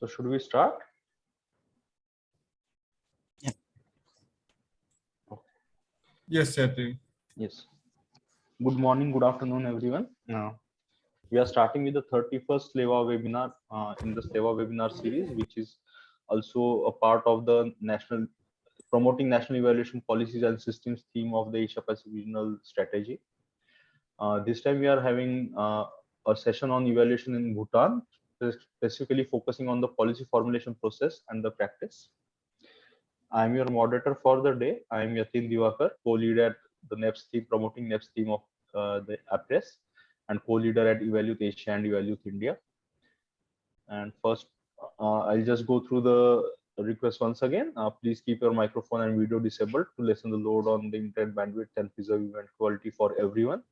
So should we start? Yeah. Yes, Yatin. Yes. Good morning, good afternoon, everyone. We are starting with the 31st SLEvA webinar in the SLEvA webinar series, which is also a part of the promoting national evaluation policies and systems theme of the Asia Pacific regional strategy. This time we are having a session on evaluation in Bhutan, specifically focusing on the policy formulation process and the practice. I am your moderator for the day. I am Yatin Diwakar, co-lead at the NEPS team, promoting NEPS team of the APES, and co-leader at EvalYouth Asia and EvalYouth India. And first, I'll just go through the request once again. Please keep your microphone and video disabled to lessen the load on the internet bandwidth and preserve event quality for everyone.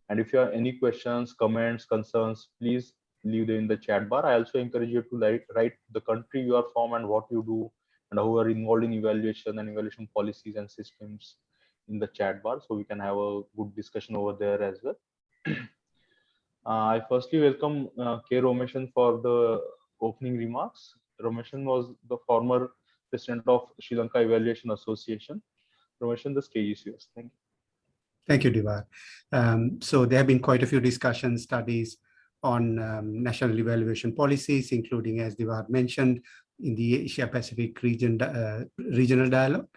And if you have any questions, comments, concerns, please leave them in the chat bar. I also encourage you to write the country you are from and what you do and who are involved in evaluation and evaluation policies and systems in the chat bar, so we can have a good discussion over there as well. I firstly welcome K. Romeshun for the opening remarks. Romeshun was the former president of Sri Lanka Evaluation Association. Romeshun, the stage is yours. Thank you. Thank you, Diva. So there have been quite a few discussions, studies on national evaluation policies, including, as Diva mentioned, in the Asia Pacific regional dialogue.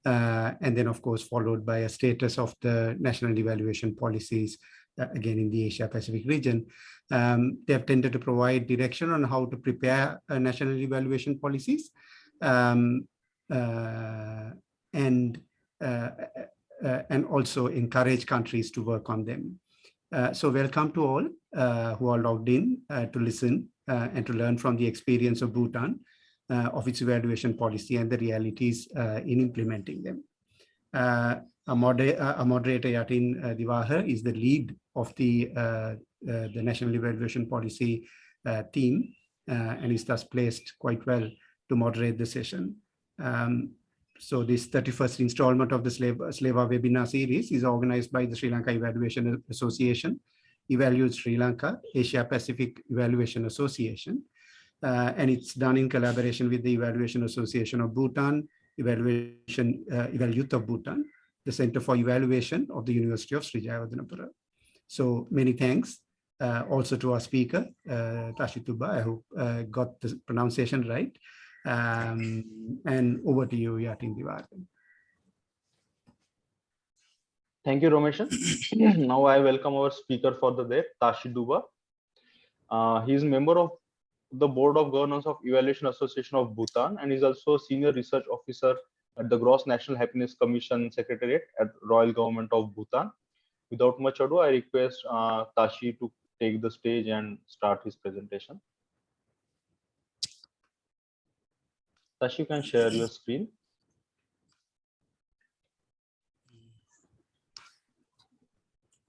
And then, of course, followed by a status of the national evaluation policies, again, in the Asia Pacific region. They have tended to provide direction on how to prepare national evaluation policies and also encourage countries to work on them. So welcome to all who are logged in to listen and to learn from the experience of Bhutan, of its evaluation policy and the realities in implementing them. Our moderator, Yatin Diwakar, is the lead of the National Evaluation Policy team and is thus placed quite well to moderate the session. So this 31st installment of the SLEvA webinar series is organized by the Sri Lanka Evaluation Association, EvalYouth Sri Lanka, Asia Pacific Evaluation Association, and it's done in collaboration with the Evaluation Association of Bhutan, EvalYouth of Bhutan, the Center for Evaluation of the University of Sri Jayewardenepura. So many thanks also to our speaker, Tashi Duba. I hope got the pronunciation right. And over to you, Yatin Diwakar. Thank you, Romeshun. Now I welcome our speaker for the day, Tashi Duba. He is a member of the Board of Governance of Evaluation Association of Bhutan and is also Senior Research Officer at the Gross National Happiness Commission Secretariat at Royal Government of Bhutan. Without much ado, I request Tashi to take the stage and start his presentation. Tashi, you can share your screen.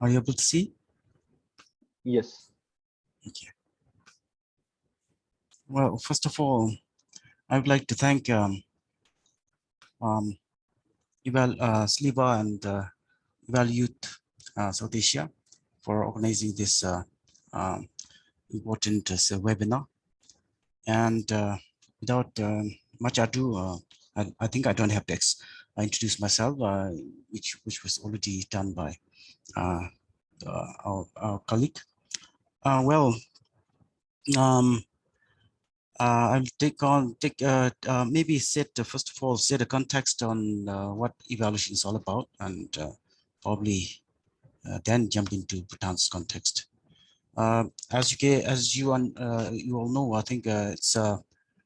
Are you able to see? Yes. Okay. Well, first of all, I would like to thank SLEvA and EvalYouth South Asia for organizing this important webinar. And without much ado, I think I don't have to introduce myself, which was already done by our colleague. I'll maybe first of all set a context on what evaluation is all about, and probably then jump into Bhutan's context. As you all know, I think it's a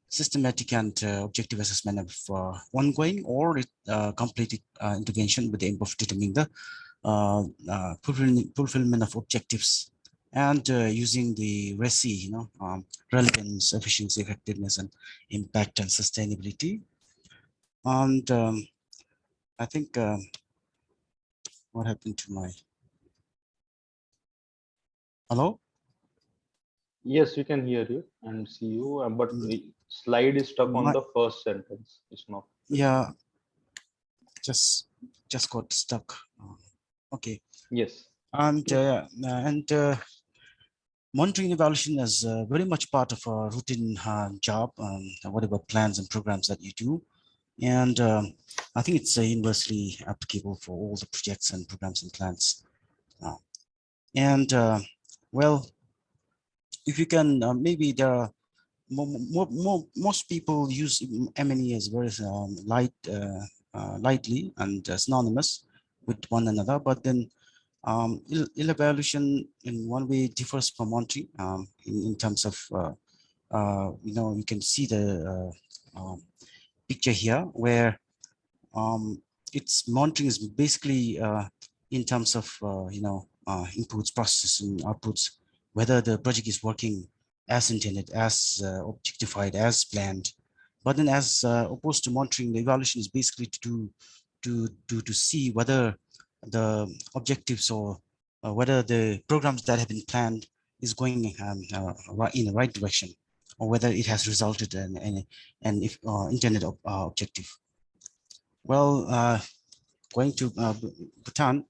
systematic and objective assessment of ongoing or completed intervention with the aim of determining the fulfillment of objectives and using the RESI, relevance, efficiency, effectiveness, and impact and sustainability. And I think what happened to my hello? Yes, we can hear you and see you, but the slide is stuck on the first sentence. It's not. Yeah, just got stuck. Okay. Yes. And monitoring evaluation is very much part of a routine job, whatever plans and programs that you do. And I think it's universally applicable for all the projects and programs and plans. And well, if you can, maybe there are most people use M&E as very lightly and synonymous with one another, but then evaluation in one way differs from monitoring in terms of, you can see the picture here where its monitoring is basically in terms of, inputs, processes and outputs, whether the project is working as intended, as objectified, as planned. But then as opposed to monitoring, the evaluation is basically to see whether the objectives or whether the programs that have been planned is going in the right direction, or whether it has resulted in if intended objective. Well, going to Bhutan,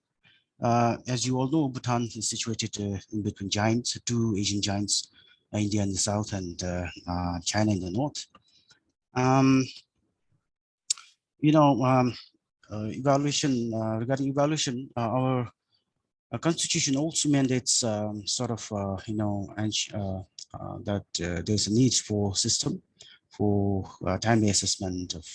as you all know, Bhutan is situated in between giants, two Asian giants, India in the south and China in the north. Evaluation, regarding evaluation, our constitution also mandates that there's a need for system for timely assessment of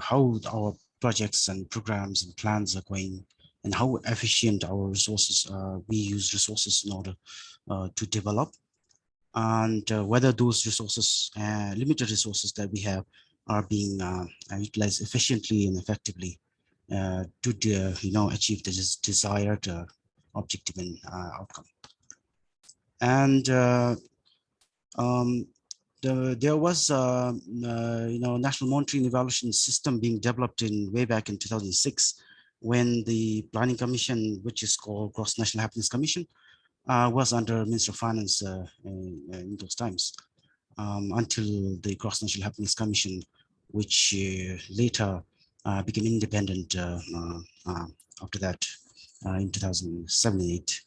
how our projects and programs and plans are going, and how efficient our resources, we use resources in order to develop, and whether those resources, limited resources that we have, are being utilized efficiently and effectively to achieve the desired objective and outcome. And there was national monitoring evaluation system being developed in way back in 2006, when the planning commission, which is called Gross National Happiness Commission, was under Minister of Finance in those times, until the Gross National Happiness Commission, which later became independent after that in 2007 and 2008.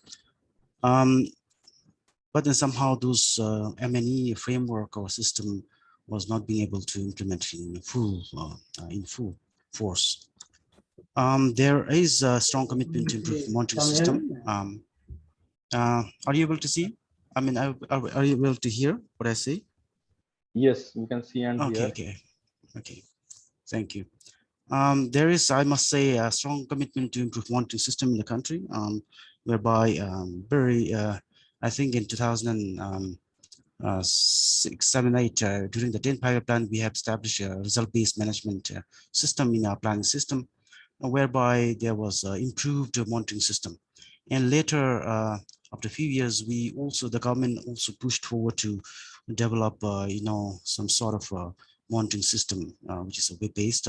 But then somehow those M&E framework or system was not being able to implement in full force. There is a strong commitment to improve the monitoring system. Are you able to see? I mean, are you able to hear what I say? Yes, we can see and hear. Okay. Thank you. There is, I must say, a strong commitment to improve monitoring system in the country, whereby I think in 2006, 7, 8, during the 10th Five-Year Plan, we have established a result-based management system in our planning system, whereby there was improved monitoring system. And later, after a few years, the government also pushed forward to develop, some sort of monitoring system, which is a web-based,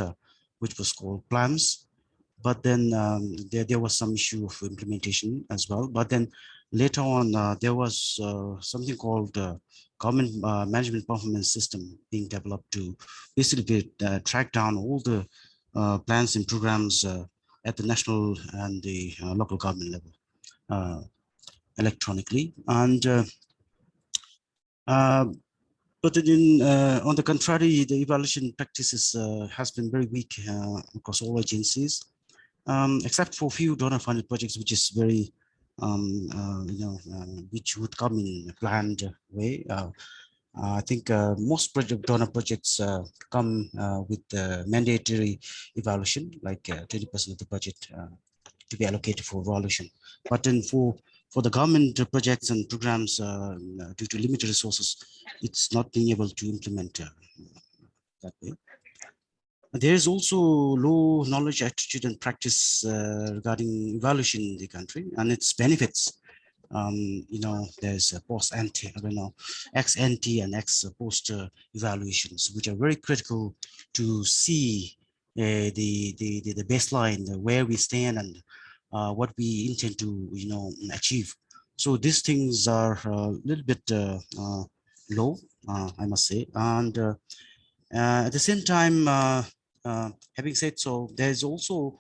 which was called plans. But then there was some issue of implementation as well. But then later on, there was something called government management performance system being developed to basically track down all the plans and programs at the national and the local government level electronically. And but then, on the contrary, the evaluation practices has been very weak across all agencies, except for a few donor-funded projects, which is very, which would come in a planned way. I think most donor projects come with mandatory evaluation, like 20% of the budget to be allocated for evaluation. But then for the government projects and programs, due to limited resources, it's not being able to implement that way. There is also low knowledge, attitude, and practice regarding evaluation in the country and its benefits. There's a post-ante, ex-ante and ex-post evaluations, which are very critical to see the baseline, where we stand, and what we intend to achieve. So these things are a little bit low, I must say. And at the same time, having said so, there's also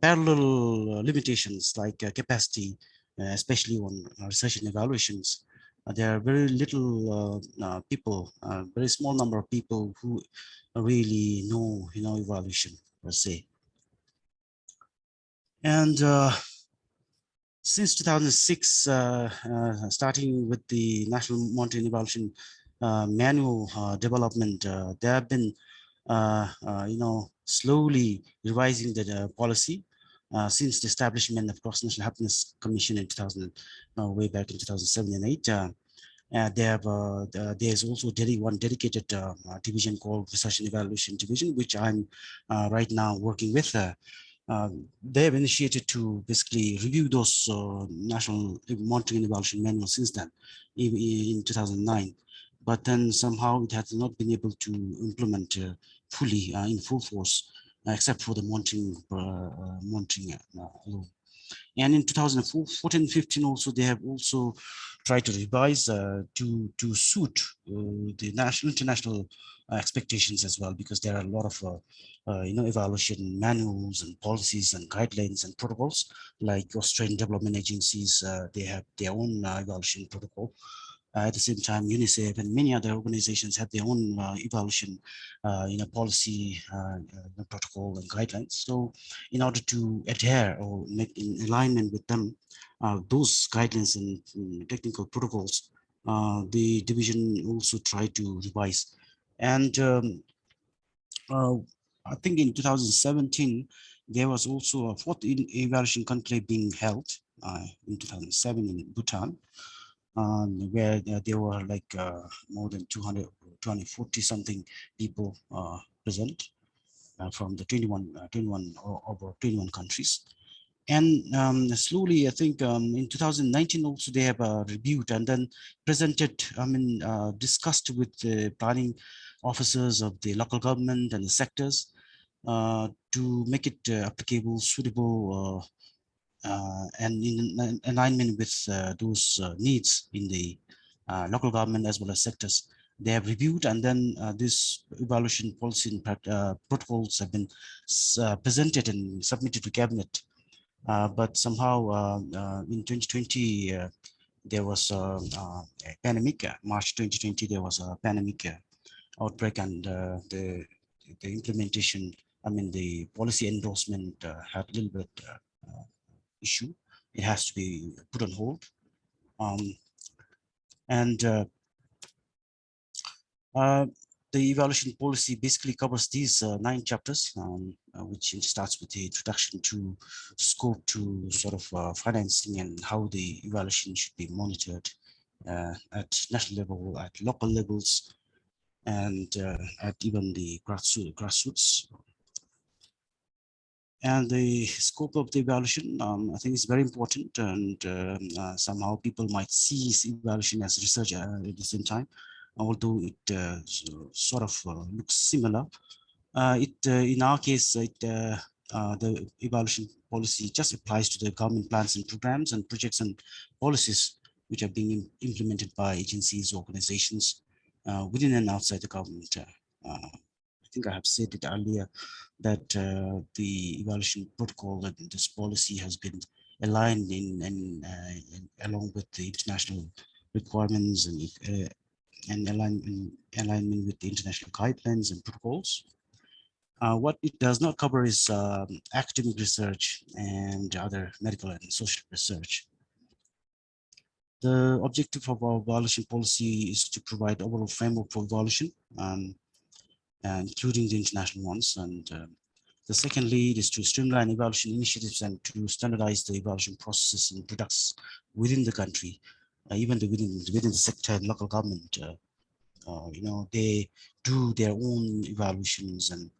parallel limitations like capacity especially on research and evaluations. There are very little people, very small number of people who really know, evaluation per se. And since 2006, starting with the National Monitoring Evaluation Manual development, there have been, slowly revising the policy since the establishment of Cross-National Happiness Commission in 2000, way back in 2007 and 8. There's also one dedicated division called Research and Evaluation Division, which I'm right now working with. They have initiated to basically review those national monitoring and evaluation manuals since then, in 2009. But then somehow it has not been able to implement fully in full force, except for the monitoring alone. And in 2014-15 also, they have also tried to revise to suit the international expectations as well, because there are a lot of evaluation manuals and policies and guidelines and protocols. Like Australian development agencies, they have their own evaluation protocol. At the same time, UNICEF and many other organizations have their own evaluation, policy, protocol and guidelines. So, in order to adhere or make in alignment with them, those guidelines and technical protocols, the division also tried to revise. And I think in 2017, there was also a fourth evaluation conclave being held in 2007 in Bhutan. Where there were like more than 240 something people present from the 21 over 21 countries. And slowly, I think in 2019 also they have reviewed and then presented, discussed with the planning officers of the local government and the sectors to make it applicable, suitable, and in alignment with those needs in the local government as well as sectors. They have reviewed, and then this evaluation policy and protocols have been presented and submitted to cabinet. But somehow in 2020, there was a pandemic. March 2020, there was a pandemic outbreak, and the implementation, the policy endorsement had a little bit issue. It has to be put on hold. The evaluation policy basically covers these 9 chapters, which starts with the introduction to scope to sort of financing and how the evaluation should be monitored at national level, at local levels, and at even the grassroots. And the scope of the evaluation, I think is very important, and somehow people might see evaluation as research at the same time, although it sort of looks similar. In our case, the evaluation policy just applies to the government plans and programs and projects and policies which are being implemented by agencies, organizations within and outside the government. I think I have said it earlier that the evaluation protocol and this policy has been aligned in along with the international requirements and alignment with the international guidelines and protocols. What it does not cover is academic research and other medical and social research. The objective of our evaluation policy is to provide overall framework for evaluation, including the international ones. And the second lead is to streamline evaluation initiatives and to standardize the evaluation processes and products within the country, even within the sector and local government. They do their own evaluations and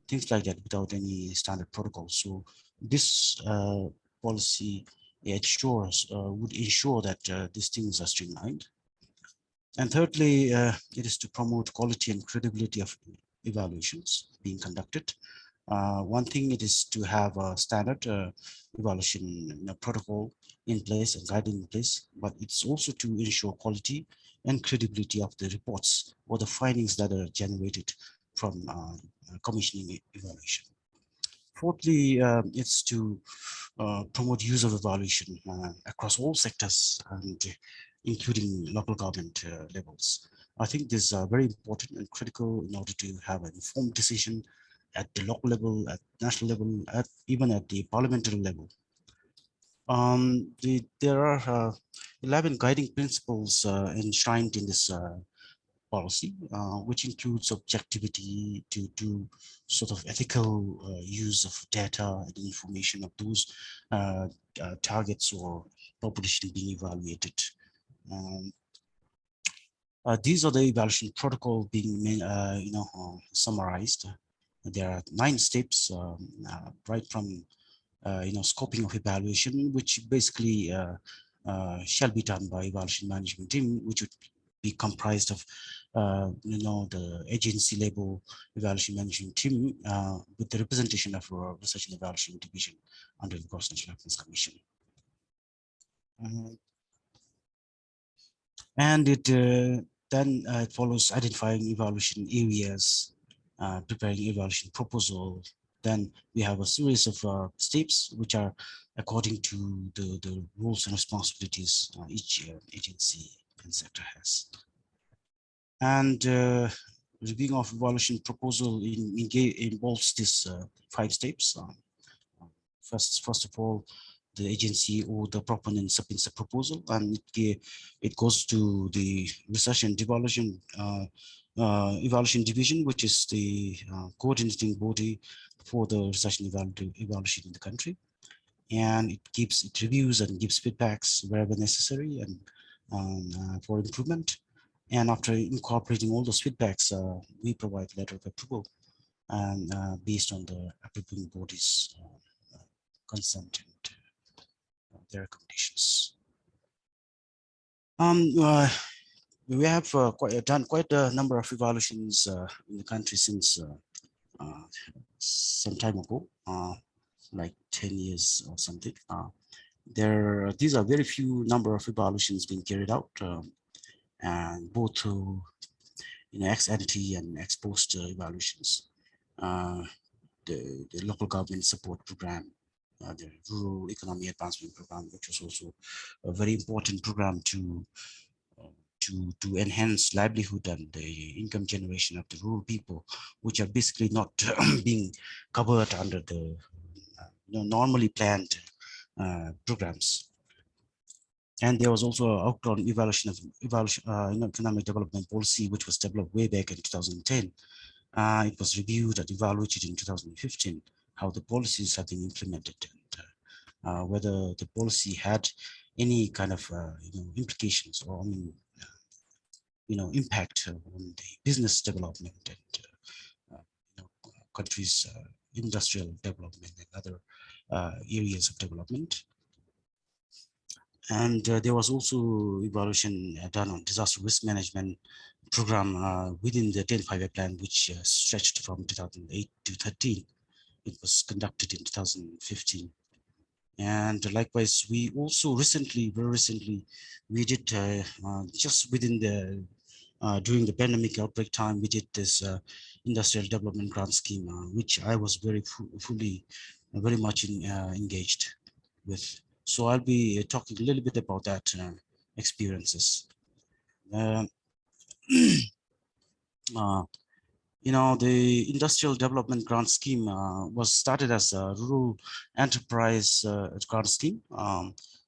things like that without any standard protocol. So this policy would ensure that these things are streamlined. And thirdly, it is to promote quality and credibility of evaluations being conducted. One thing it is to have a standard evaluation protocol in place and guiding in place, but it's also to ensure quality and credibility of the reports or the findings that are generated from commissioning evaluation. Fourthly, it's to promote use of evaluation across all sectors and including local government levels. I think this is very important and critical in order to have an informed decision at the local level, at national level, even at the parliamentary level. There are 11 guiding principles enshrined in this policy, which includes objectivity to sort of ethical use of data and information of those targets or population being evaluated. These are the evaluation protocol being summarized. There are 9 steps, right from scoping of evaluation, which basically shall be done by evaluation management team, which would be comprised of the agency level evaluation management team with the representation of research and evaluation division under the Gross National Happiness Commission. And it then it follows identifying evaluation areas, preparing evaluation proposal. Then we have a series of steps which are according to the roles and responsibilities each agency and sector has. And reviewing of evaluation proposal involves these 5 steps. First of all, the agency or the proponent submits a proposal, and it goes to the research and evaluation division, which is the coordinating body for the research and evaluation in the country. And it reviews and gives feedbacks wherever necessary and for improvement. And after incorporating all those feedbacks, we provide letter of approval and based on the approving body's consent and their recommendations. We have done quite a number of evaluations in the country since some time ago, like 10 years or something. These are very few number of evaluations being carried out, and both through ex ante and ex post evaluations. The local government support program, the rural economy advancement program, which was also a very important program to enhance livelihood and the income generation of the rural people, which are basically not being covered under the normally planned programs. And there was also an outcome evaluation of economic development policy, which was developed way back in 2010. It was reviewed and evaluated in 2015, how the policies have been implemented and whether the policy had any kind of implications or impact on the business development and countries' industrial development and other areas of development. And there was also evaluation done on disaster risk management program within the 10-5-year plan, which stretched from 2008 to 13. It was conducted in 2015. And likewise, we also very recently, we did just within the during the pandemic outbreak time, we did this industrial development grant scheme, which I was very much engaged with. So I'll be talking a little bit about that experiences. The industrial development grant scheme was started as a rural enterprise grant scheme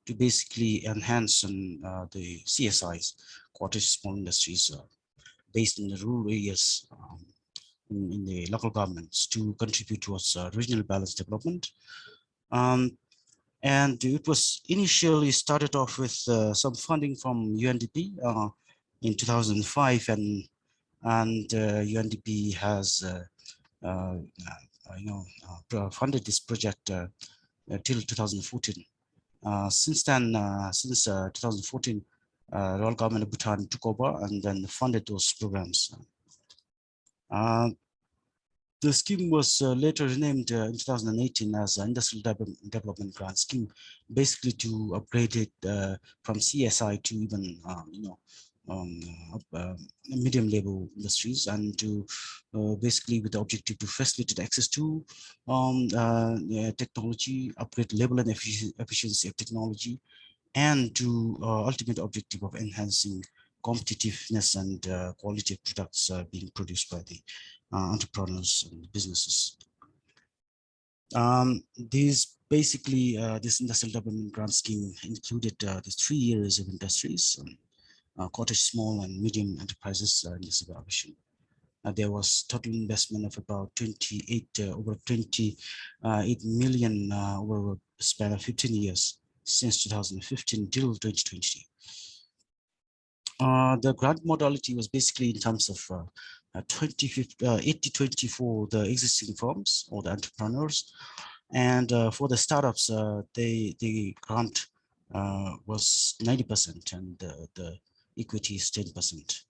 to basically enhance the CSIs, cottage small industries, based in the rural areas in the local governments to contribute towards regional balanced development. And it was initially started off with some funding from UNDP in 2005, and UNDP has funded this project till 2014. Since then, since 2014, the Royal Government of Bhutan took over and then funded those programs. The scheme was later renamed in 2018 as Industrial Development Grant Scheme, basically to upgrade it from CSI to even medium level industries, and to basically with the objective to facilitate access to technology, upgrade level and efficiency of technology, and to ultimate objective of enhancing competitiveness and quality of products being produced by the entrepreneurs and businesses. These basically, this industrial development grant scheme included these 3 years of industries, cottage, small and medium enterprises in this evaluation. There was total investment of about over 28 million over a span of 15 years since 2015 till 2020. The grant modality was basically in terms of 80-20 for the existing firms or the entrepreneurs, and for the startups, the grant was 90% and the equity is 10%.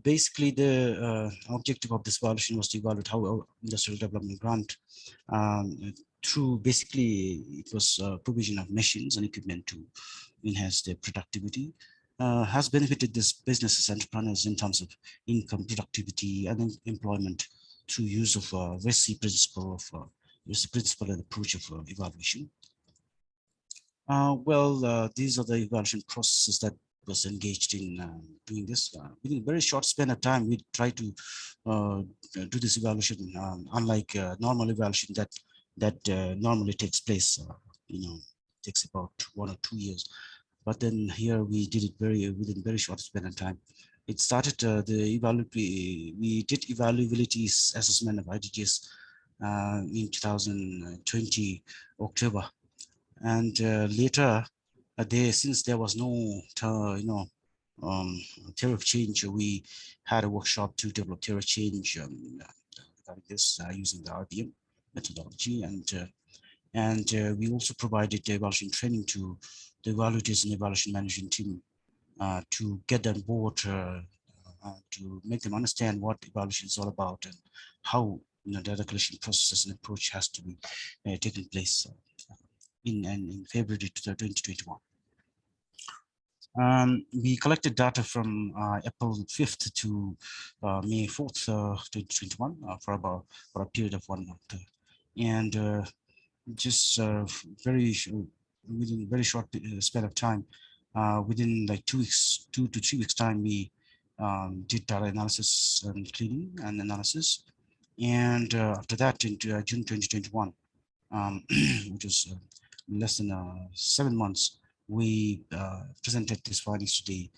Basically the objective of this evaluation was to evaluate how our industrial development grant, through basically it was provision of machines and equipment to enhance their productivity, has benefited these businesses, entrepreneurs in terms of income, productivity, and employment through use of RESI principle and approach of evaluation. These are the evaluation processes that was engaged in doing this. Within a very short span of time, we try to do this evaluation, unlike normal evaluation that normally takes place, takes about 1 or 2 years. But then here we did it within very short span of time. It started we did evaluability assessment of IDGS in 2020 October, and later since there was no tariff change, we had a workshop to develop tariff change regarding this using the RBM methodology, and we also provided evaluation training to the evaluators and evaluation management team to get them on board, to make them understand what evaluation is all about and how data collection processes and approach has to be taken place in February 2021. We collected data from April 5th to May 4th, 2021 for a period of 1 month. And just within a very short span of time, within like 2 to 3 weeks time, we did data analysis and cleaning and analysis. And after that, in June 2021, which was less than 7 months, we presented these findings to the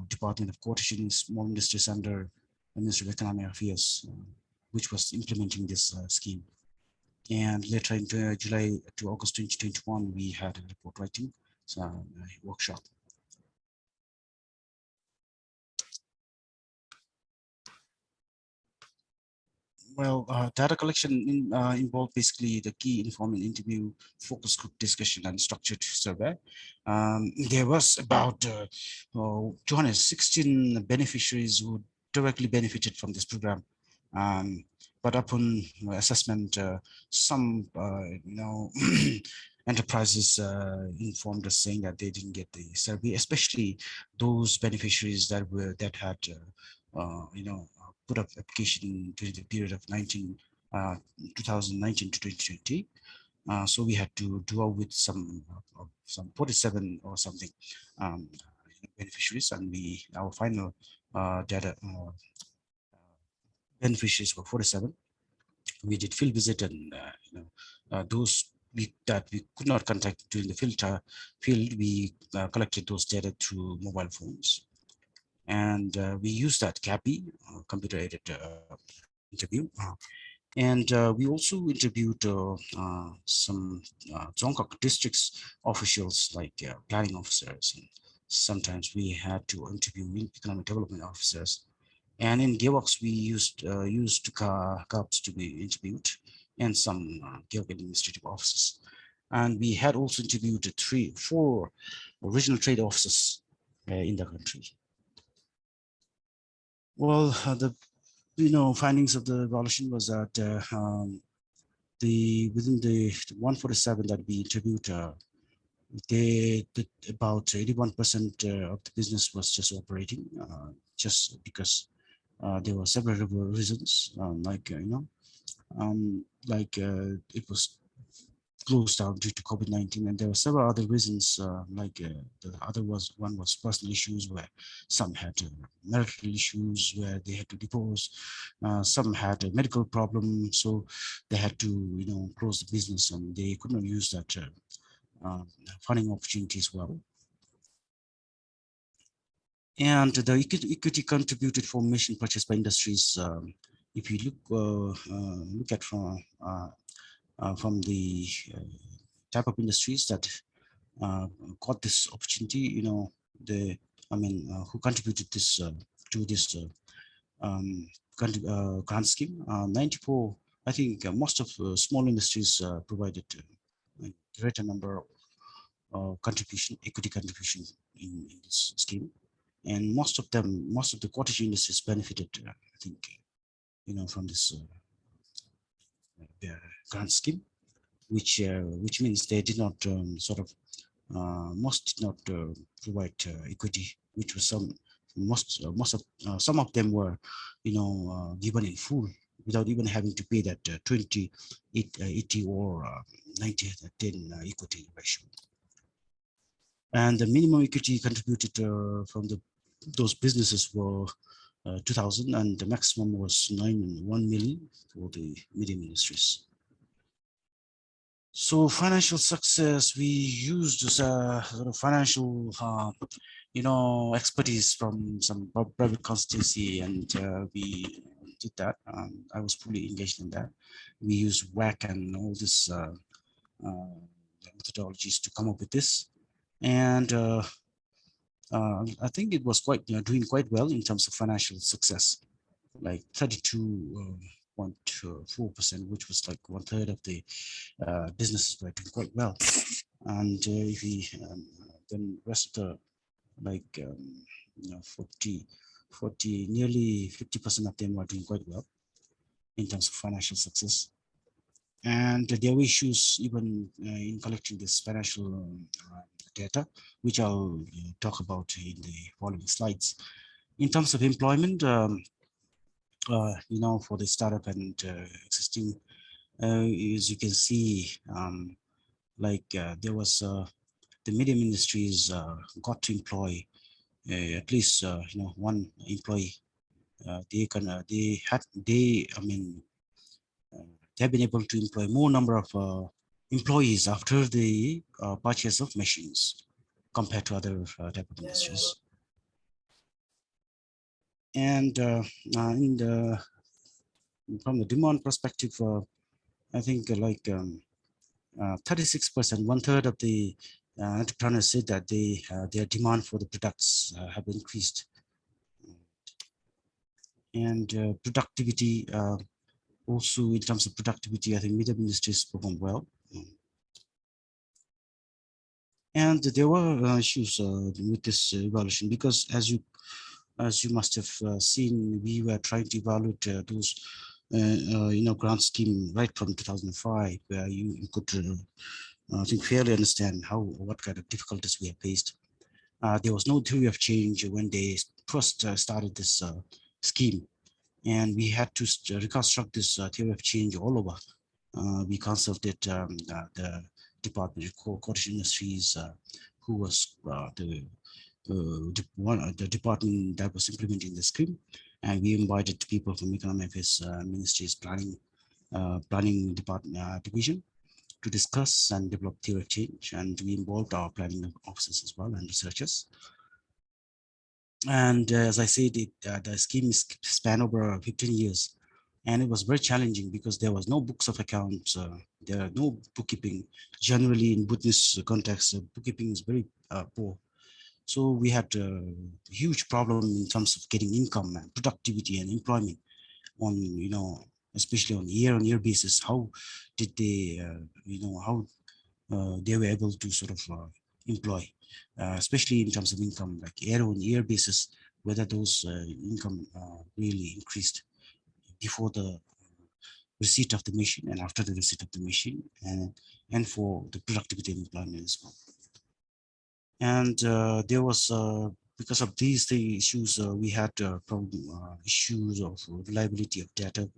Department of Quotation Small Industries under the Ministry of Economic Affairs, which was implementing this scheme. And later in July to August 2021, we had a report writing workshop. Well, data collection involved basically the key informant interview, focus group discussion, and structured survey. There was about 216 beneficiaries who directly benefited from this program. But upon assessment, some enterprises informed us saying that they didn't get the survey, especially those beneficiaries that had put up application during the period of 2019 to 2020. So we had to do out with some 47 or something beneficiaries, and our final data beneficiaries were 47. We did field visit, and those that we could not contact during the field, we collected those data through mobile phones. And we used that CAPI, computer-aided interview. And we also interviewed some Dzongkhag districts officials, like planning officers. And sometimes we had to interview economic development officers. And in Gewaks, we used CAPs to be interviewed, and some Gewak administrative officers. And we had also interviewed 4 regional trade officers in the country. Well, the findings of the evaluation was that within the 147 that we interviewed, they did about 81% of the business was just operating, just because there were several reasons, it was closed down due to COVID-19, and there were several other reasons. The other one was personal issues, where some had marital issues where they had to divorce. Some had a medical problem, so they had to close the business, and they could not use that funding opportunity as well. And the equity contributed formation purchased by industries. If you look at from the type of industries that got this opportunity, who contributed this to this grant scheme. 94, I think most of small industries provided a greater number of equity contribution in this scheme. And most of the cottage industries benefited, I think, from this grant scheme, which means they did not most did not provide equity, which was some of them were given in full without even having to pay that 80 or 90-10 equity ratio. And the minimum equity contributed from those businesses were 2,000, and the maximum was 1 million for the medium industries. So financial success, we used sort of financial, expertise from some private constituency, and we did that. I was fully engaged in that. We used WAC and all this methodologies to come up with this, and I think it was doing quite well in terms of financial success, like 32.4%, which was like 1/3 of the businesses were doing quite well. And if we then rest of the 40, nearly 50% of them were doing quite well in terms of financial success. And there were issues even in collecting this financial data, which I'll talk about in the following slides. In terms of employment, for the startup and existing, as you can see, there was the medium industries got to employ at least one employee. They have been able to employ more number of employees after the purchase of machines compared to other type of industries. And from the demand perspective, I think 36%, 1/3 of the entrepreneurs said that their demand for the products have increased. And productivity, also in terms of productivity, I think medium industries performed well. And there were issues with this evaluation, because as you must have seen, we were trying to evaluate those grant scheme right from 2005, where you could I think fairly understand what kind of difficulties we have faced. There was no theory of change when they first started this scheme, and we had to reconstruct this theory of change all over. We consulted the Department of Cottage Industries, who was the department that was implementing the scheme, and we invited people from Economic Affairs Ministry's planning department division to discuss and develop theory of change, and we involved our planning officers as well and researchers. And as I said, the scheme span over 15 years, and it was very challenging because there was no books of accounts, there are no bookkeeping. Generally in Bhutanese context, bookkeeping is very poor. So we had a huge problem in terms of getting income and productivity and employment on, especially on year-on-year basis. How did they, they were able to sort of employ, especially in terms of income, like year-on-year basis, whether those income really increased before the receipt of the machine and after the receipt of the machine, and for the productivity and employment as well. And there was, because of these three issues, we had issues of reliability of data.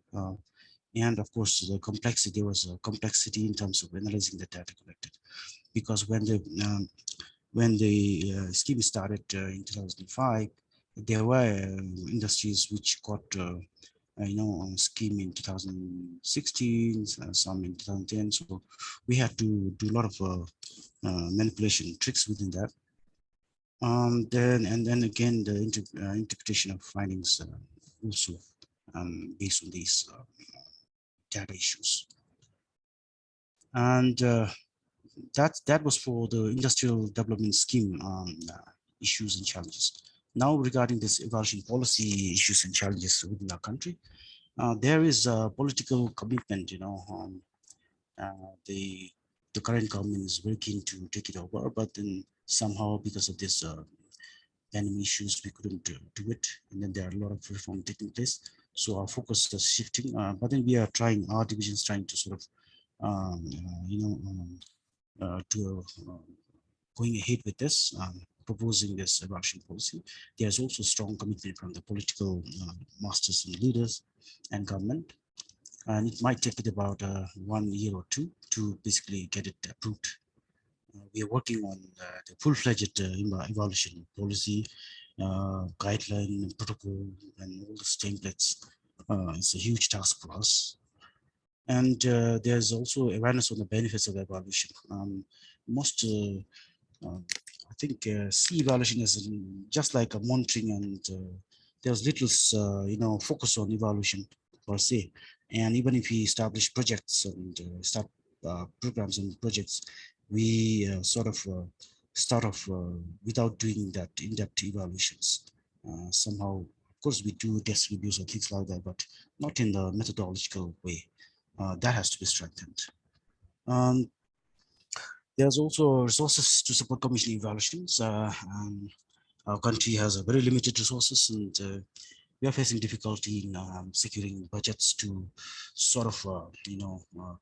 And of course, the complexity, there was a complexity in terms of analyzing the data collected. Because when the scheme started in 2005, there were industries which got on scheme in 2016, some in 2010. So we had to do a lot of manipulation tricks within that. Then again, the interpretation of findings also based on these data issues. And that was for the industrial development scheme issues and challenges. Now, regarding this evaluation policy issues and challenges within our country, there is a political commitment. The current government is very keen to take it over, but then somehow because of this pandemic issues, we couldn't do it. And then there are a lot of reform taking place. So our focus is shifting, but then we are trying, our division is trying to sort of, going ahead with this, proposing this evaluation policy. There's also strong commitment from the political masters and leaders and government. And it might take it about 1 year or two to basically get it approved. We are working on the full-fledged evaluation policy, guideline, protocol, and all these templates. It's a huge task for us. And there's also awareness on the benefits of evaluation. I think see evaluation is just like a monitoring, and there's little focus on evaluation per se. And even if we establish projects and start programs and projects, we sort of start off without doing that in-depth evaluations. Somehow, of course, we do test reviews and things like that, but not in the methodological way. That has to be strengthened. There's also resources to support commissioning evaluations. Our country has a very limited resources, and we are facing difficulty in securing budgets to sort of,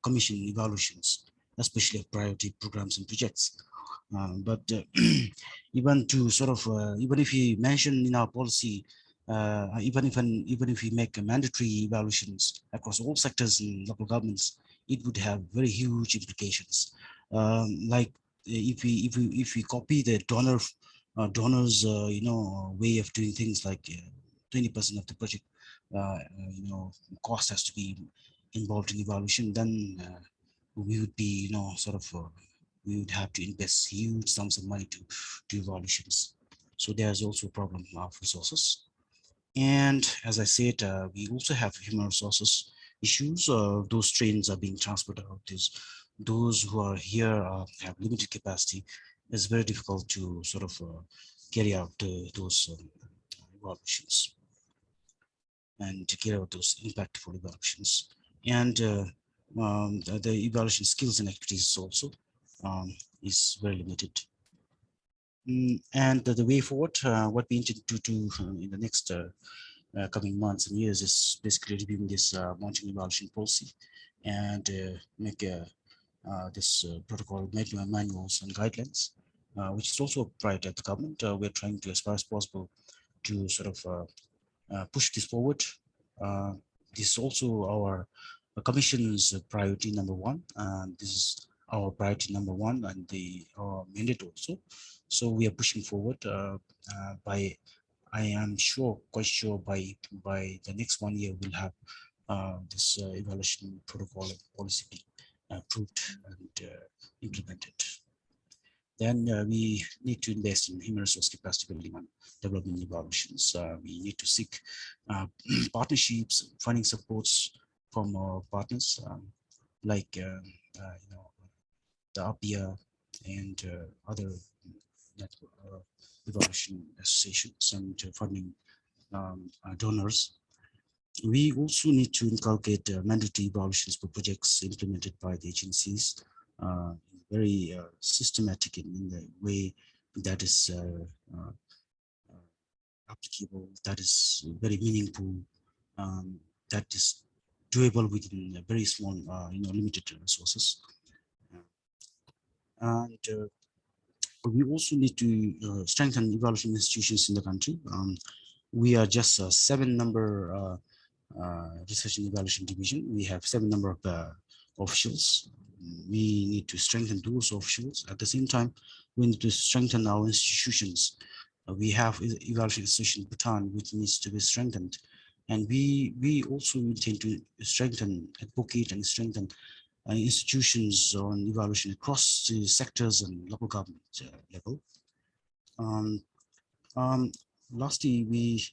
commission evaluations, especially of priority programs and projects. But even to sort of, even if we mention in our policy, even if we make mandatory evaluations across all sectors in local governments, it would have very huge implications. Like if we copy the donors way of doing things, like 20% of the project cost has to be involved in evaluation, then we would be we would have to invest huge sums of money to do evaluations. So there's also a problem of resources. And as I said, we also have human resources issues. Those trains are being transferred out. Those who are here have limited capacity. It's very difficult to sort of carry out those evaluations and to carry out those impactful evaluations. And the evaluation skills and activities also is very limited. And the way forward, what we intend to do in the next coming months and years is basically reviewing this monitoring evaluation policy and make this protocol manuals and guidelines, which is also a priority at the government. We're trying to, as far as possible, to sort of push this forward. This is also our commission's priority number one. This is our priority number one and our mandate also. So we are pushing forward by, I am quite sure by the next 1 year, we'll have this evaluation protocol and policy being approved and implemented. Then we need to invest in human resource capacity building and development evaluations. We need to seek partnerships, funding supports from our partners, like the APEA and other evaluation associations and funding donors. We also need to inculcate mandatory evaluations for projects implemented by the agencies, very systematic in the way that is applicable, that is very meaningful, that is doable within a very small, limited resources. And we also need to strengthen evaluation institutions in the country. We are just a 7-member research and evaluation division. We have 7 number of officials. We need to strengthen those officials. At the same time, we need to strengthen our institutions. We have evaluation institution in Bhutan, which needs to be strengthened. And we also intend to strengthen, advocate, and strengthen institutions on evaluation across the sectors and local government level. Lastly, we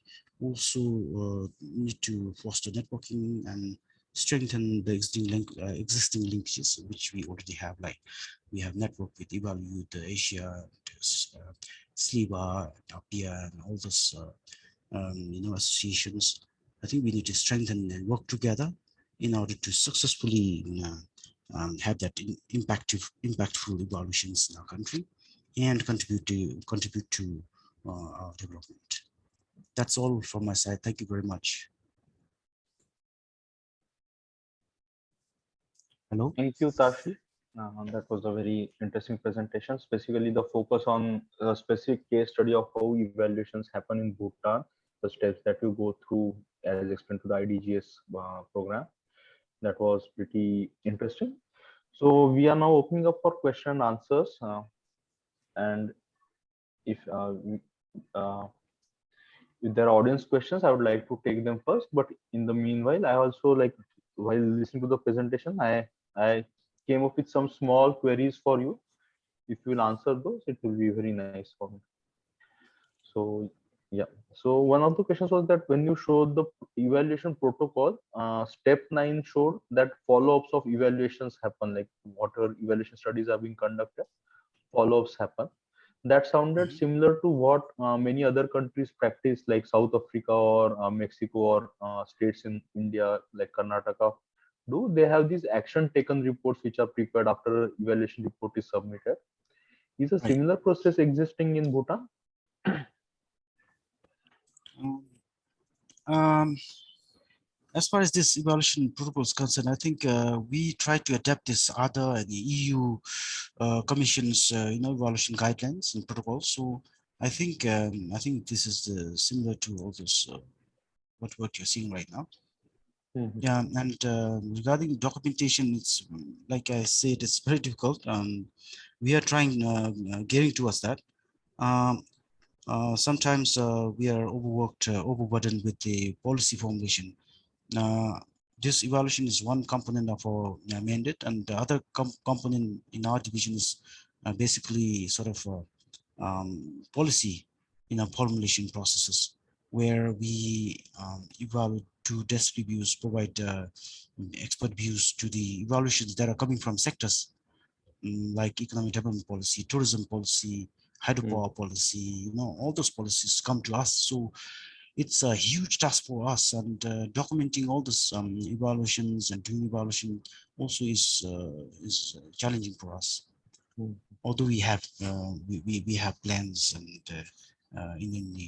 also need to foster networking and strengthen the existing linkages, which we already have. Like we have network with EvalYouth Asia, SLEvA, APEA, and all those associations. I think we need to strengthen and work together in order to successfully have that impactful evaluations in our country and contribute to our development. That's all from my side. Thank you very much. Hello. Thank you, Tashi. That was a very interesting presentation, specifically the focus on a specific case study of how evaluations happen in Bhutan, the steps that you go through as explained to the IDGS program. That was pretty interesting. So we are now opening up for question and answers. And if there are audience questions, I would like to take them first. But in the meanwhile, I also while listening to the presentation, I came up with some small queries for you. If you will answer those, it will be very nice for me. So yeah. So one of the questions was that when you showed the evaluation protocol, step 9 showed that follow-ups of evaluations happen, like whatever evaluation studies are being conducted, follow-ups happen. That sounded similar to what many other countries practice, like South Africa or Mexico or states in India, like Karnataka, do. They have these action taken reports which are prepared after evaluation report is submitted. Is a similar process existing in Bhutan? As far as this evaluation protocol is concerned, I think we try to adapt this other and the EU Commission's evaluation guidelines and protocols. So I think this is similar to all this what you're seeing right now. Yeah, and regarding documentation, it's like I said, it's very difficult. We are trying gearing towards that. Sometimes we are overworked, overburdened with the policy formulation. This evaluation is one component of our mandate, and the other component in our division is basically sort of policy in our formulation processes, where we evaluate, do desk reviews, provide expert views to the evaluations that are coming from sectors like economic development policy, tourism policy, hydropower policy, all those policies come to us. So it's a huge task for us, and documenting all this evaluations and doing evaluation also is challenging for us. Although we have plans and in the.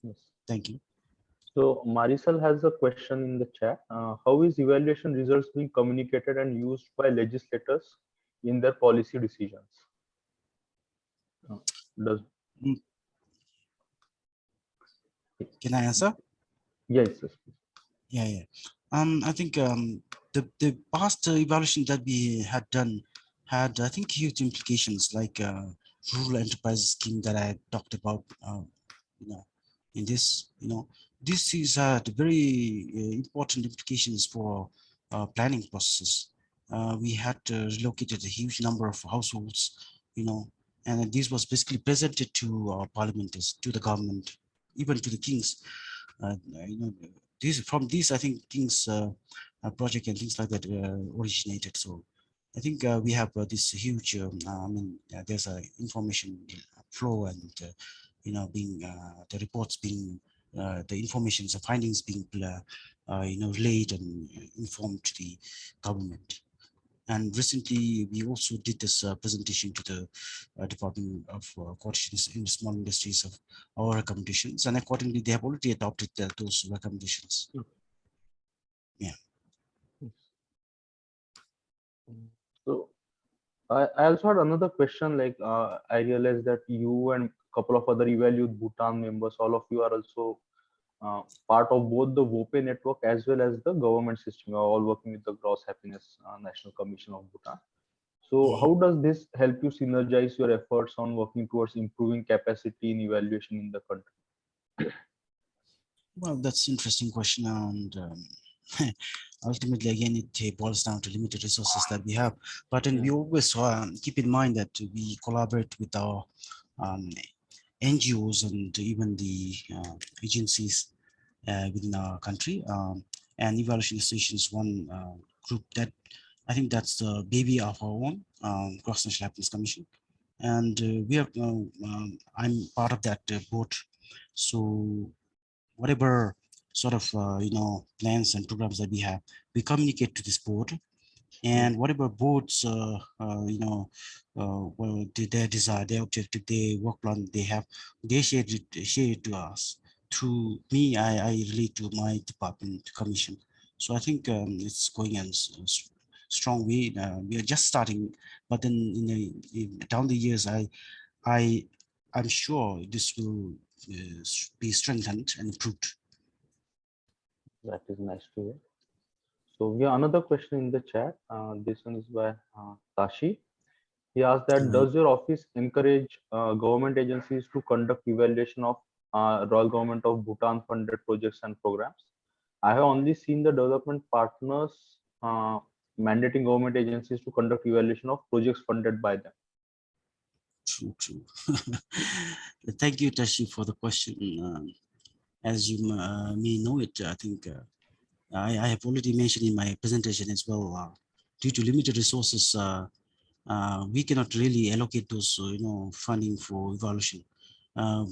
Yes. Thank you. So Marisol has a question in the chat. How is evaluation results being communicated and used by legislators in their policy decisions? Can I answer? Yes. Yeah. I think the past evaluation that we had done had, I think, huge implications, like rural enterprise scheme that I talked about. In this, this is the very important implications for planning processes. We had relocated a huge number of households, and this was basically presented to our parliamentarians, to the government, even to the kings. From these, I think, kings project and things like that originated. So I think we have this huge, there's a information flow and being the reports being the informations, the findings being relayed and informed to the government. And recently, we also did this presentation to the Department of Coordination in Small Industries of our recommendations, and accordingly, they have already adopted those recommendations. Yeah. So I also had another question. Like, I realized that you and a couple of other EvalYouth Bhutan members, all of you are also part of both the WOPE network as well as the government system. You are all working with the Gross Happiness National Commission of Bhutan. So, Mhm. how does this help you synergize your efforts on working towards improving capacity in evaluation in the country? Well, that's interesting question, and ultimately, again, it boils down to limited resources that we have. But then we Mm, always keep in mind that we collaborate with our um, NGOs and even the agencies within our country. And evaluation station is one group that I think that's the baby of our own, Cross National Happiness Commission, and I'm part of that board. So whatever sort of plans and programs that we have, we communicate to this board, mm, and whatever boards well, their desire, their objective, their work plan they have, they share it to us. Through me, I relate to my department commission. So I think it's going in strong way. We are just starting, but then down the years, I I'm sure this will be strengthened and improved. that is nice to hear. So, we have another question in the chat. This one is by Tashi. He asked that, Right. does your office encourage government agencies to conduct evaluation of Royal Government of Bhutan funded projects and programs? I have only seen the development partners mandating government agencies to conduct evaluation of projects funded by them. True, true. Thank you, Tashi, for the question. As you may know it, I think I have already mentioned in my presentation as well. Due to limited resources, we cannot really allocate those, funding for evaluation. Uh,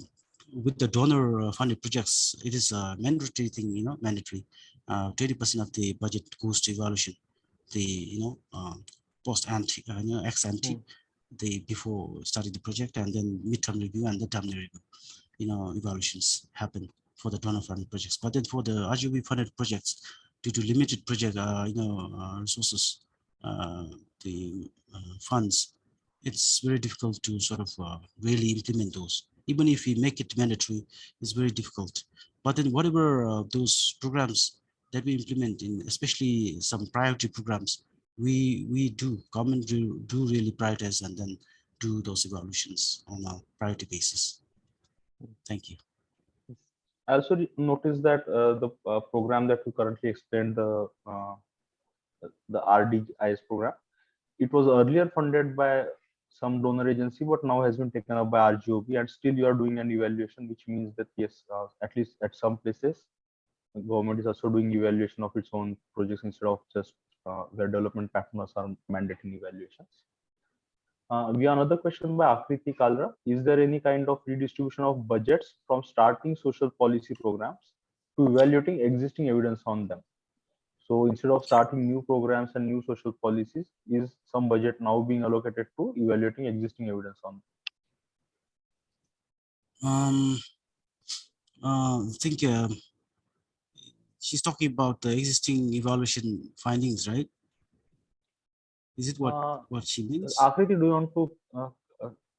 with the donor funded projects, it is a mandatory thing, mandatory. 20% of the budget goes to evaluation. The, post ante, ex ante, Hmm. the before starting the project, and then midterm review and the term review, evaluations happen for the donor funded projects. But then for the RGB funded projects, due to limited project, resources, the funds, it's very difficult to sort of really implement those. Even if we make it mandatory, it's very difficult. But then whatever those programs that we implement in, especially some priority programs, government do really prioritize and then do those evaluations on a priority basis. Thank you. I also noticed that the program that we currently explained, the RDGS program, it was earlier funded by some donor agency, but now has been taken up by RGOB, and still you are doing an evaluation, which means that yes, at least at some places, the government is also doing evaluation of its own projects instead of just where development partners are mandating evaluations. We have another question by Akriti Kalra. Is there any kind of redistribution of budgets from starting social policy programs to evaluating existing evidence on them? So instead of starting new programs and new social policies, is some budget now being allocated to evaluating existing evidence on them? I think she's talking about the existing evaluation findings, right? Is it Uh, what she means? Akriti, do you want to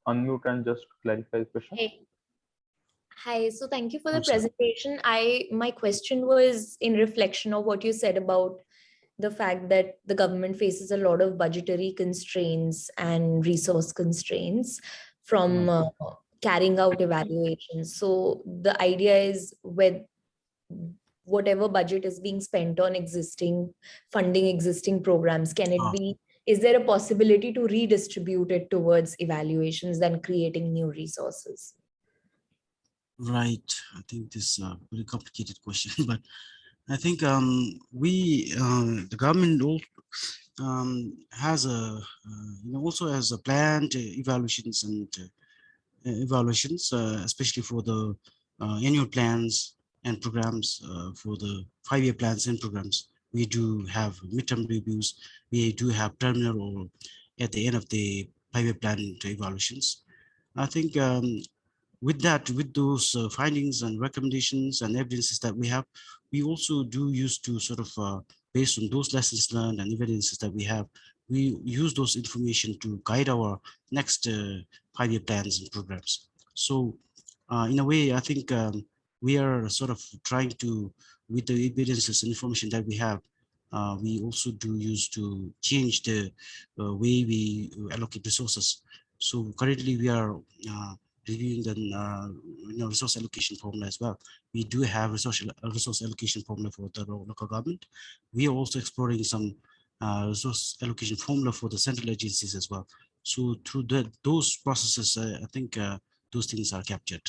unmute and just clarify the question? Hey, hi. So thank you for the I'm sorry. presentation. My question was in reflection of what you said about the fact that the government faces a lot of budgetary constraints and resource constraints from carrying out evaluations. So the idea is with whatever budget is being spent on funding existing programs, can it Ah, be, is there a possibility to redistribute it towards evaluations than creating new resources? right. I think this is a very complicated question, but I think the government has also has a planned evaluations and evaluations, especially for the annual plans and programs, for the 5-year plans and programs. We do have midterm reviews. We do have terminal or at the end of the 5-year plan evaluations. I think with that, with those findings and recommendations and evidences that we have, we also do use to sort of based on those lessons learned and evidences that we have, we use those information to guide our next 5-year plans and programs. So in a way, I think we are sort of trying to, with the evidences and information that we have, we also do use to change the way we allocate resources. So currently we are reviewing the resource allocation formula as well. We do have resource allocation formula for the local government. We are also exploring some resource allocation formula for the central agencies as well. So through those processes, I think those things are captured.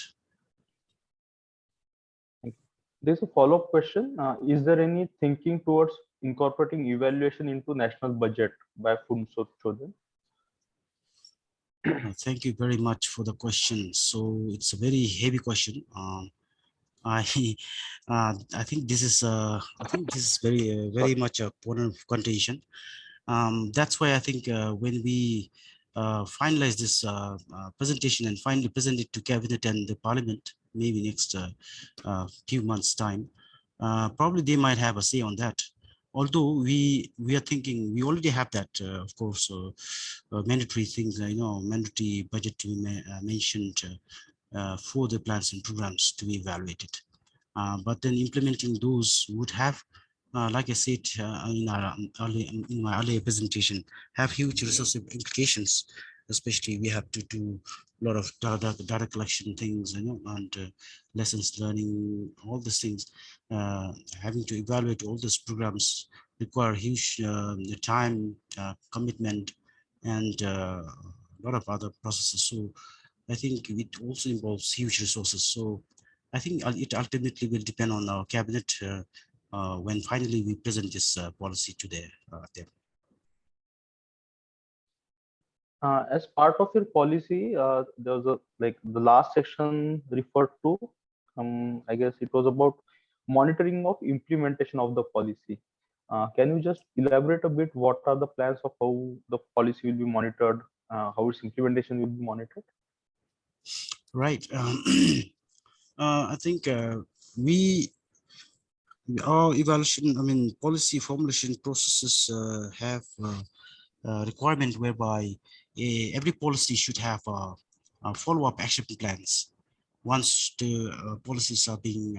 There's a follow-up question. Is there any thinking towards incorporating evaluation into national budget by Chodhan? Thank you very much for the question. So it's a very heavy question. I think this is very much a point of contention. That's why I think when we finalize this presentation and finally present it to cabinet and the parliament, maybe next few months time, probably they might have a say on that. Although we are thinking we already have that, of course, mandatory things, mandatory budget to be mentioned for the plans and programs to be evaluated. But then implementing those would have, like I said in my earlier presentation, have huge resource implications. Especially, we have to do a lot of data collection things, and lessons learning, all these things. Having to evaluate all these programs require huge time, commitment, and a lot of other processes. So I think it also involves huge resources. So I think it ultimately will depend on our cabinet when finally we present this policy to them. As part of your policy, there was the last section referred to. I guess it was about monitoring of implementation of the policy. Can you just elaborate a bit? What are the plans of how the policy will be monitored? How its implementation will be monitored? Right. I think our evaluation, policy formulation processes have a requirement whereby every policy should have follow-up action plans. Once the policies are being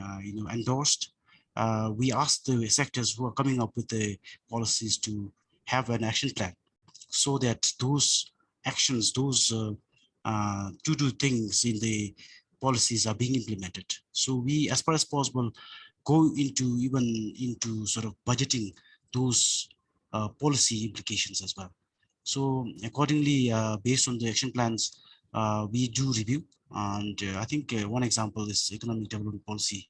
endorsed, we ask the sectors who are coming up with the policies to have an action plan, so that those actions, those to do things in the policies are being implemented. So we, as far as possible, go into sort of budgeting those policy implications as well. So accordingly, based on the action plans, we do review. And I think one example is economic development policy,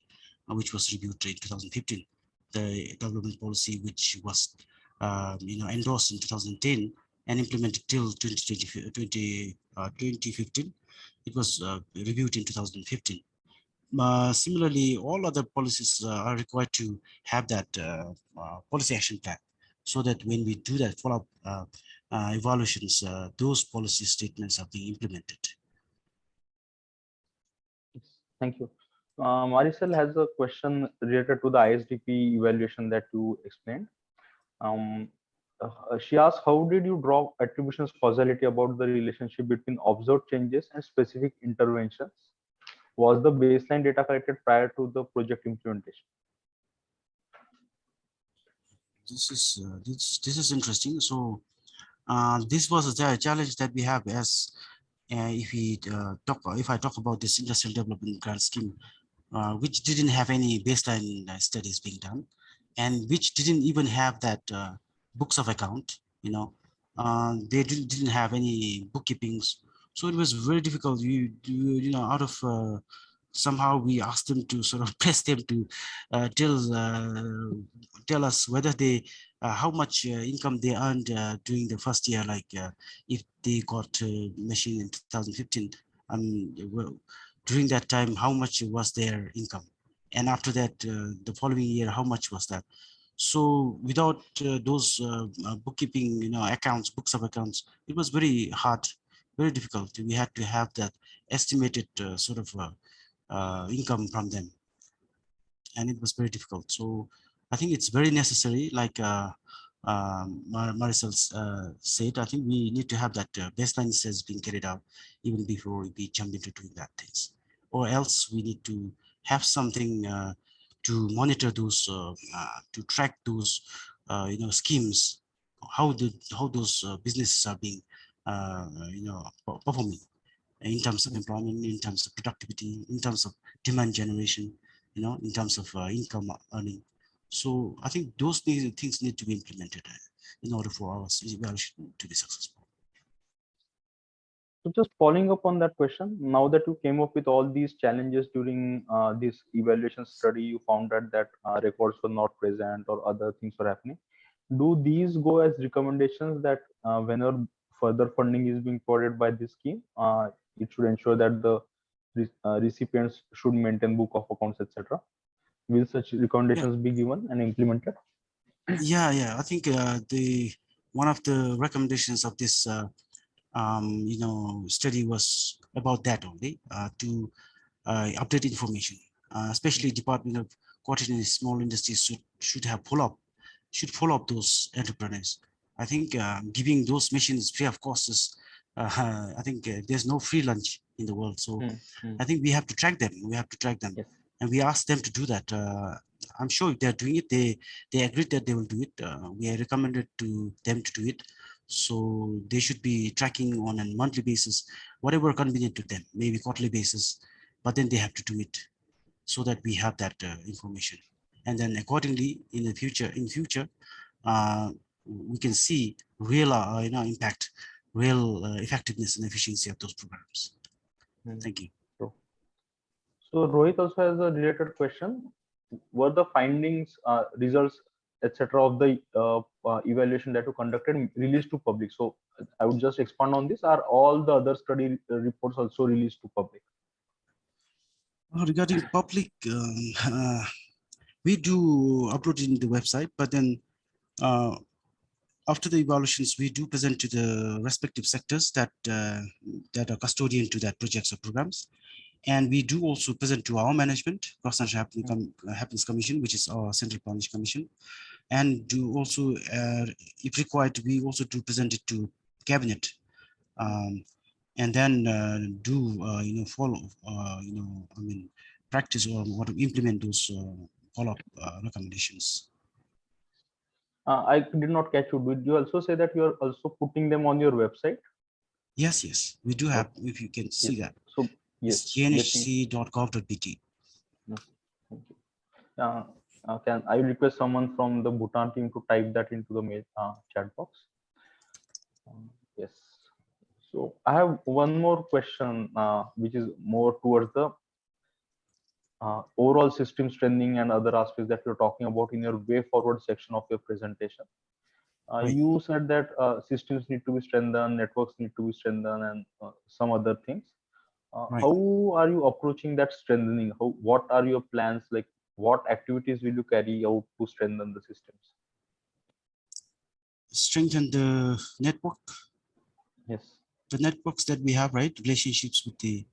which was reviewed in 2015. The development policy, which was endorsed in 2010 and implemented till 2015. It was reviewed in 2015. Similarly, all other policies are required to have that policy action plan, so that when we do that follow-up evaluations, those policy statements are being implemented. Thank you. Marisol has a question related to the ISDP evaluation that you explained. She asked, how did you draw attributions causality about the relationship between observed changes and specific interventions? Was the baseline data collected prior to the project implementation? This is interesting. So this was a challenge that we have as if I talk about this industrial development grant scheme, which didn't have any baseline studies being done, and which didn't even have that books of account. They didn't have any bookkeepings, so it was very difficult. Out of somehow we asked them to sort of press them to tell us whether they how much income they earned during the first year, like if they got machine in 2015, during that time, how much was their income, and after that the following year, how much was that. So without those bookkeeping accounts, books of accounts, it was very hard, very difficult. We had to have that estimated sort of income from them, and it was very difficult. So I think it's very necessary, like Marisol said, I think we need to have that baseline says being carried out even before we jump into doing that things, or else we need to have something to monitor those, to track those, schemes, how those businesses are being, performing in terms of employment, in terms of productivity, in terms of demand generation, in terms of income earning. So I think those things need to be implemented in order for our evaluation to be successful. So just following up on that question, now that you came up with all these challenges during this evaluation study, you found out that records were not present or other things were happening. Do these go as recommendations that whenever further funding is being provided by this scheme, it should ensure that the recipients should maintain book of accounts, etc. Will such recommendations be given and implemented? Yeah. I think the one of the recommendations of this study was about that only, to update information, especially Department of Cotton and Small Industries should follow up those entrepreneurs. I think giving those machines free of cost is, I think there's no free lunch in the world. So I think we have to track them. Yes. And we asked them to do that. I'm sure if they're doing it, they agreed that they will do it. We recommended to them to do it. So they should be tracking on a monthly basis, whatever convenient to them, maybe quarterly basis, but then they have to do it so that we have that information. And then accordingly in the future, we can see real impact, real effectiveness and efficiency of those programs. Thank you. So Rohit also has a related question. Were the findings, results, etc. of the evaluation that you conducted released to public? So I would just expand on this. Are all the other study reports also released to public? Regarding public, we do upload it in the website, but then after the evaluations, we do present to the respective sectors that are custodian to that projects or programs. And we do also present to our management, Cross-National Happiness Commission, which is our Central Planning Commission. And do also, if required, we also do present it to Cabinet. And then do, follow, practice or what to implement those follow-up recommendations. I did not catch you. Did you also say that you are also putting them on your website? Yes, we do have, if you can see that. So yes, gnhc.gov.bt. Thank you. Can I request someone from the Bhutan team to type that into the mail chat box? Yes. So I have one more question, which is more towards the overall system strengthening and other aspects that you're talking about in your way forward section of your presentation. Right. You said that systems need to be strengthened, networks need to be strengthened, and some other things. Right. How are you approaching that strengthening? What are your plans? Like, what activities will you carry out to strengthen the systems? Strengthen the network. Yes. The networks that we have, right? Relationships with the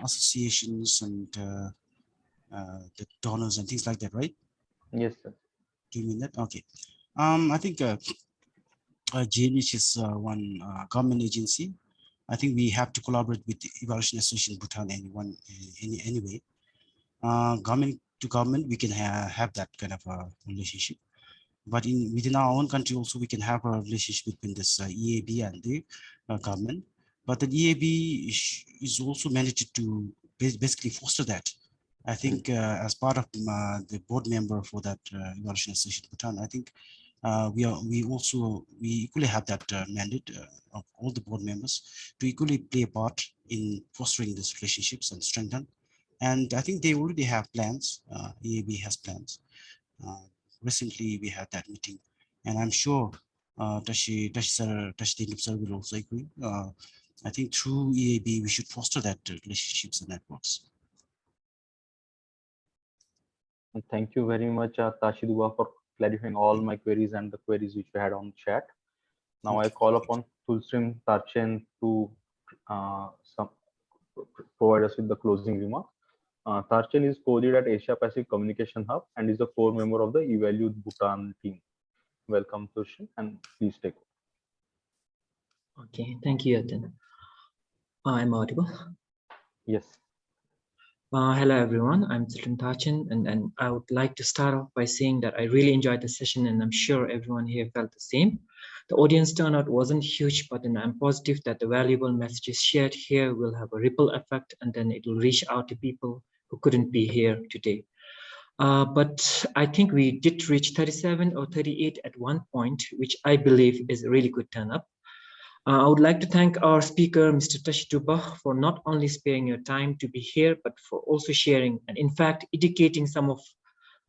associations and the donors and things like that, right? Yes, sir. Do you mean that? Okay. I think JNH is one government agency. I think we have to collaborate with the Evaluation Association Bhutan anyway. Government to government, we can have that kind of a relationship. But within our own country also, we can have a relationship between this EAB and the government. But the EAB is also managed to basically foster that. I think as part of the board member for that Evaluation Association Bhutan, I think we equally have that mandate of all the board members to equally play a part in fostering these relationships and strengthen. And I think they already have plans. EAB has plans. Recently, we had that meeting, and I'm sure Tashi Duba will also agree. I think through EAB, we should foster that relationships and networks. Thank you very much, Tashi Duba, for clarifying all my queries and the queries which we had on chat. Now I call upon Tshulthrim Tharchen to provide us with the closing remark. Tharchen is co-lead at Asia Pacific Communication Hub and is a core member of the EvalYouth Bhutan team. welcome Tushin, and please take over. Okay, thank you, Yatin. I'm audible. Yes. Hello, everyone. I'm Tshulthrim Tharchen, and I would like to start off by saying that I really enjoyed the session, and I'm sure everyone here felt the same. The audience turnout wasn't huge, but then I'm positive that the valuable messages shared here will have a ripple effect, and then it will reach out to people who couldn't be here today. But I think we did reach 37 or 38 at one point, which I believe is a really good turn up. I would like to thank our speaker, Mr. Tashi Duba, for not only sparing your time to be here, but for also sharing and in fact, educating some of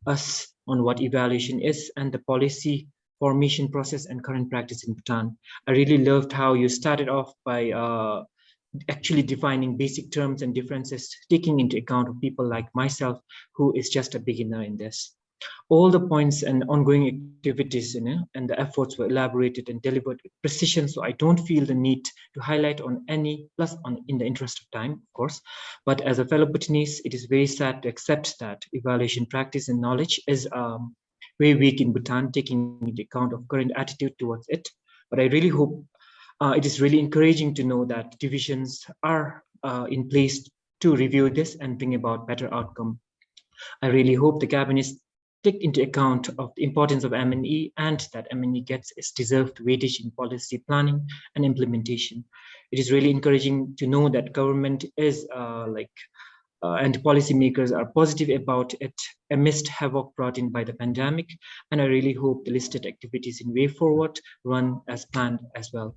us on what evaluation is and the policy formation process and current practice in Bhutan. I really loved how you started off by actually defining basic terms and differences, taking into account of people like myself, who is just a beginner in this. All the points and ongoing activities, and the efforts were elaborated and delivered with precision. So I don't feel the need to highlight on any, plus in the interest of time, of course. But as a fellow Bhutanese, it is very sad to accept that evaluation practice and knowledge is very weak in Bhutan, taking into account of current attitude towards it. But I really hope it is really encouraging to know that divisions are in place to review this and bring about better outcome. I really hope the cabinet take into account of the importance of M&E and that M&E gets its deserved weightage in policy planning and implementation. It is really encouraging to know that government is and policymakers are positive about it amidst havoc brought in by the pandemic. And I really hope the listed activities in way forward run as planned as well.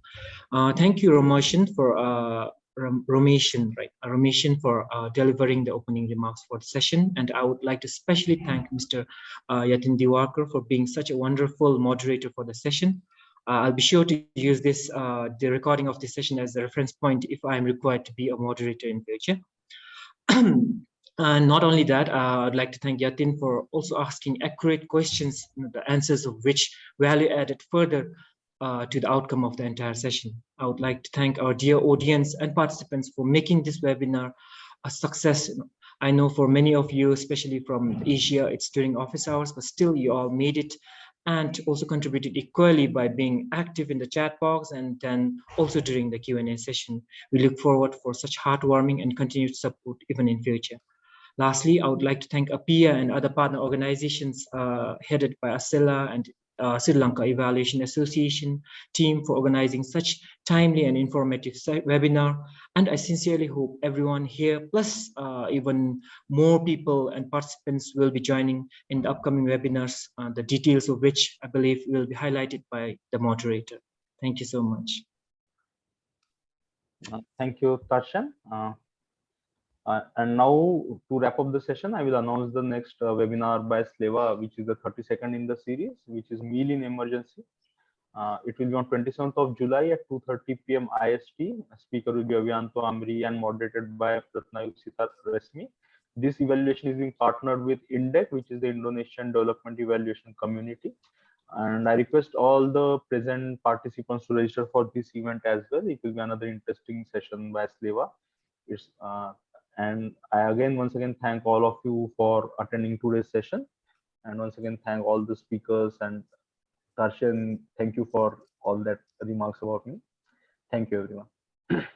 Thank you, Romeshun, for Romeshun for delivering the opening remarks for the session. And I would like to especially thank Mr. Yatin Diwakar for being such a wonderful moderator for the session. I'll be sure to use this, the recording of this session as a reference point if I'm required to be a moderator in future. And not only that, I'd like to thank Yatin for also asking accurate questions, the answers of which value added further to the outcome of the entire session. I would like to thank our dear audience and participants for making this webinar a success. I know for many of you, especially from Asia, it's during office hours, but still you all made it and also contributed equally by being active in the chat box and then also during the Q&A session. We look forward for such heartwarming and continued support even in future. Lastly, I would like to thank APEA and other partner organizations headed by SLEvA and Sri Lanka Evaluation Association team for organizing such timely and informative webinar. And I sincerely hope everyone here, plus even more people and participants will be joining in the upcoming webinars, the details of which I believe will be highlighted by the moderator. Thank you so much. Thank you, Tarshan. And now to wrap up the session, I will announce the next webinar by SLEvA, which is the 32nd in the series, which is Meal in Emergency. It will be on 27th of July at 2:30 p.m. IST. Speaker will be Avianto Amri and moderated by Ratnayusita Resmi. This evaluation is being partnered with INDEC, which is the Indonesian Development Evaluation Community. And I request all the present participants to register for this event as well. It will be another interesting session by SLEvA. And I once again thank all of you for attending today's session. And once again, thank all the speakers, and Tarshan, thank you for all that remarks about me. Thank you, everyone.